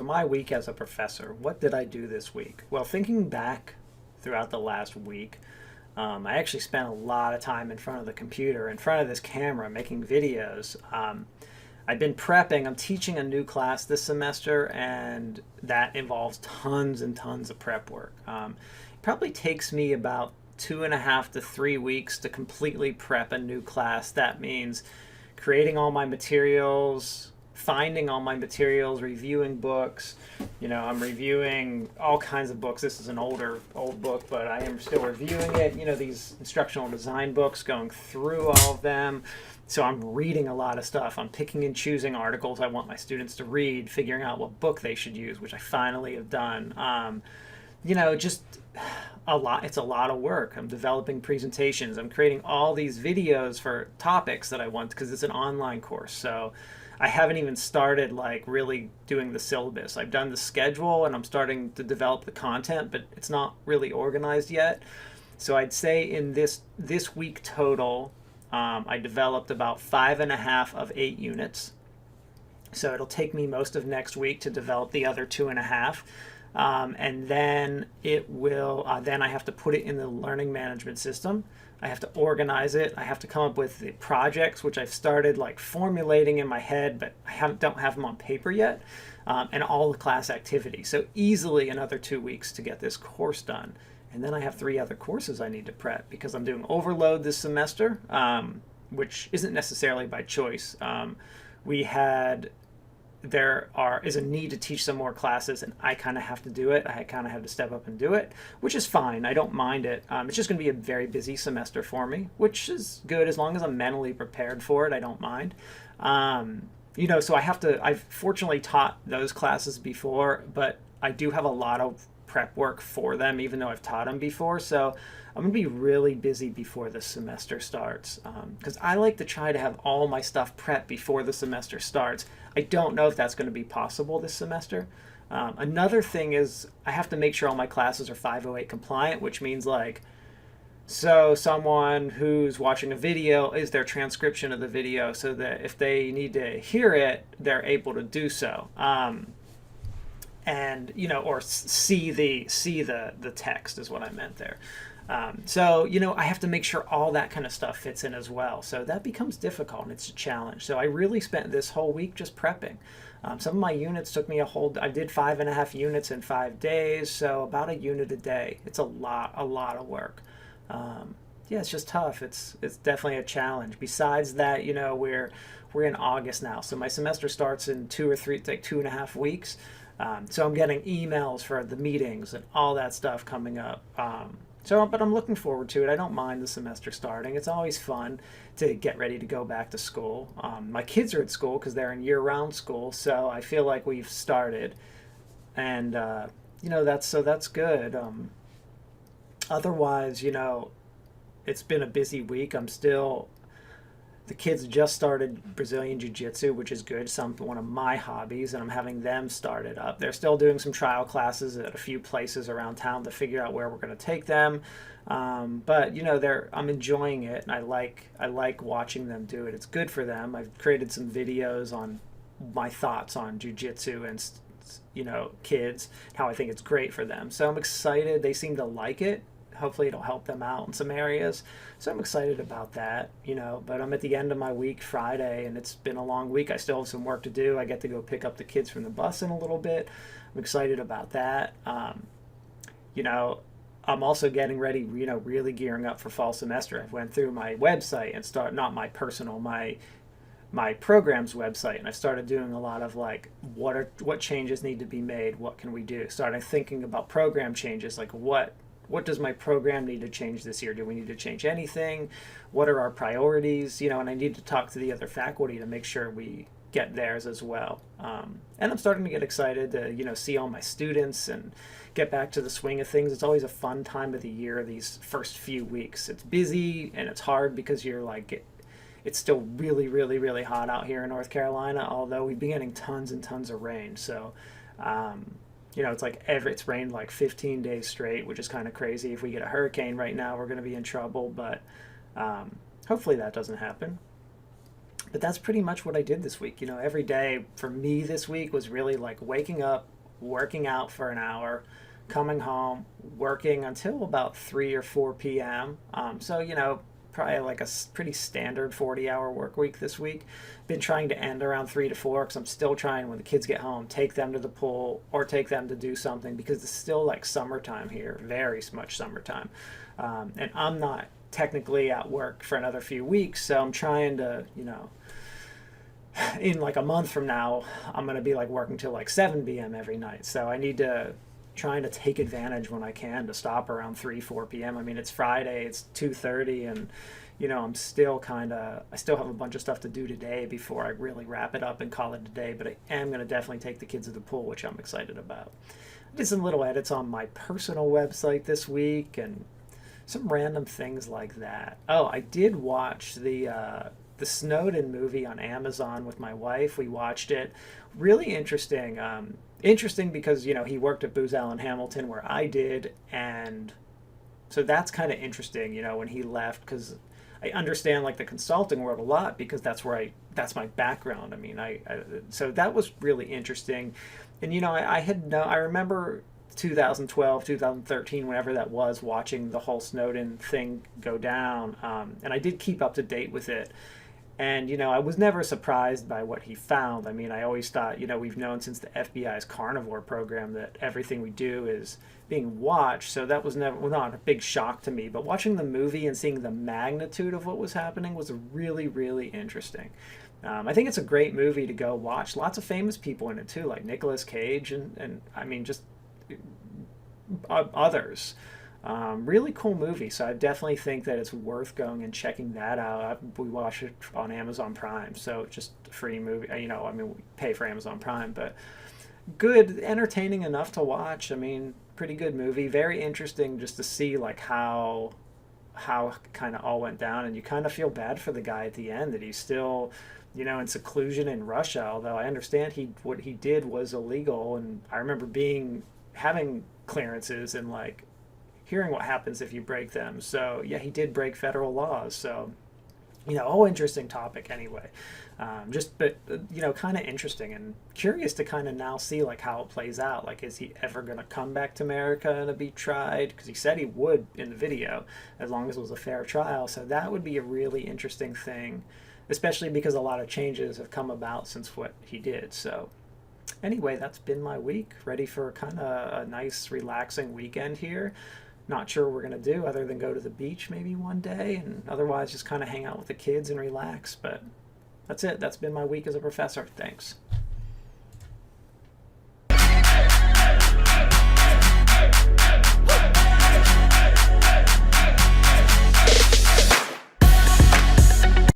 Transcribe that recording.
So my week as a professor, what did I do this week? Well, thinking back throughout the last week, I actually spent a lot of time in front of the computer, in front of this camera, making videos. I've been prepping. I'm teaching a new class this semester, and that involves tons and tons of prep work. It probably takes me about 2.5 to 3 weeks to completely prep a new class. That means creating all my materials, finding all my materials, reviewing books. I'm reviewing all kinds of books. This is an old book, but I am still reviewing it. These instructional design books, going through all of them. So I'm reading a lot of stuff. I'm picking and choosing articles I want my students to read, figuring out what book they should use, which I finally have done. Just a lot. It's a lot of work. I'm developing presentations. I'm creating all these videos for topics that I want because it's an online course. So I haven't even started really doing the syllabus. I've done the schedule and I'm starting to develop the content, but it's not really organized yet. So I'd say in this week total, I developed about 5.5 of 8 units. So it'll take me most of next week to develop the other 2.5. And then it will, then I have to put it in the learning management system. I have to organize it. I have to come up with the projects, which I've started formulating in my head, but don't have them on paper yet, and all the class activities. So easily another 2 weeks to get this course done. And then I have 3 other courses I need to prep because I'm doing overload this semester, which isn't necessarily by choice. There is a need to teach some more classes, and I kind of have to do it. I kind of have to step up and do it, which is fine. I don't mind it. It's just going to be a very busy semester for me, which is good as long as I'm mentally prepared for it. I don't mind. So I've fortunately taught those classes before, but I do have a lot of prep work for them, even though I've taught them before. So I'm going to be really busy before the semester starts because I like to try to have all my stuff prepped before the semester starts. I don't know if that's going to be possible this semester. Another thing is I have to make sure all my classes are 508 compliant, which means so someone who's watching a video is their transcription of the video so that if they need to hear it, they're able to do so. Or see the text is what I meant there. I have to make sure all that kind of stuff fits in as well. So that becomes difficult and it's a challenge. So I really spent this whole week just prepping. Some of my units took me I did 5.5 units in 5 days. So about a unit a day. It's a lot of work. It's just tough. It's definitely a challenge. Besides that, we're in August now. So my semester starts in 2.5 weeks. So I'm getting emails for the meetings and all that stuff coming up. But I'm looking forward to it. I don't mind the semester starting. It's always fun to get ready to go back to school. My kids are at school because they're in year-round school, so I feel like we've started, and that's good. Otherwise, it's been a busy week. The kids just started Brazilian Jiu-Jitsu, which is good. One of my hobbies, and I'm having them start it up. They're still doing some trial classes at a few places around town to figure out where we're going to take them. I'm enjoying it, and I like watching them do it. It's good for them. I've created some videos on my thoughts on Jiu-Jitsu and kids, how I think it's great for them. So I'm excited. They seem to like it. Hopefully it'll help them out in some areas. So I'm excited about that, but I'm at the end of my week Friday and it's been a long week. I still have some work to do. I get to go pick up the kids from the bus in a little bit. I'm excited about that. I'm also getting ready, really gearing up for fall semester. I went through my website and not my personal, my program's website, and I started doing a lot of what changes need to be made, what can we do? Started thinking about program changes, what does my program need to change this year? Do we need to change anything? What are our priorities? And I need to talk to the other faculty to make sure we get theirs as well. And I'm starting to get excited to, see all my students and get back to the swing of things. It's always a fun time of the year, these first few weeks. It's busy and it's hard because it's still really, really, really hot out here in North Carolina, although we've been getting tons and tons of rain. So, it's rained 15 days straight, which is kind of crazy. If we get a hurricane right now, we're going to be in trouble, but hopefully that doesn't happen. But that's pretty much what I did this week. Every day for me this week was really waking up, working out for an hour, coming home, working until about 3 or 4 p.m. So, probably like a pretty standard 40-hour work week this week. Been trying to end around 3 to 4 because I'm still trying, when the kids get home, take them to the pool or take them to do something, because it's still like summertime here, very much summertime. And I'm not technically at work for another few weeks, so I'm trying to, in like a month from now, I'm going to be like working till like 7 p.m. every night. So I need to trying to take advantage when I can to stop around 3, 4 p.m. I mean, it's Friday, it's 2:30, and I'm still I still have a bunch of stuff to do today before I really wrap it up and call it a day, but I am going to definitely take the kids to the pool, which I'm excited about. I did some little edits on my personal website this week and some random things like that. Oh, I did watch the Snowden movie on Amazon with my wife. We watched it. Really interesting. Interesting because, he worked at Booz Allen Hamilton where I did. And so that's kind of interesting, when he left, because I understand like the consulting world a lot because that's that's my background. I mean, so that was really interesting. And, I remember 2012, 2013, whenever that was, watching the whole Snowden thing go down. And I did keep up to date with it. And, I was never surprised by what he found. I mean, I always thought, we've known since the FBI's carnivore program that everything we do is being watched. So that was not a big shock to me. But watching the movie and seeing the magnitude of what was happening was really, really interesting. I think it's a great movie to go watch. Lots of famous people in it, too, like Nicolas Cage and I mean, just others. Really cool movie, so I definitely think that it's worth going and checking that out. We watch it on Amazon Prime, so just a free movie. I mean, we pay for Amazon Prime, but good, entertaining enough to watch. I mean, pretty good movie. Very interesting just to see like how kind of all went down, and you kind of feel bad for the guy at the end that he's still, in seclusion in Russia. Although I understand what he did was illegal, and I remember having clearances and like hearing what happens if you break them. So yeah, he did break federal laws. So whole interesting topic anyway. But kind of interesting and curious to kind of now see like how it plays out. Like, is he ever going to come back to America to be tried? Because he said he would in the video, as long as it was a fair trial. So that would be a really interesting thing, especially because a lot of changes have come about since what he did. So anyway, that's been my week. Ready for kind of a nice, relaxing weekend here. Not sure what we're going to do other than go to the beach maybe one day, and otherwise just kind of hang out with the kids and relax. But that's it. That's been my week as a professor. Thanks.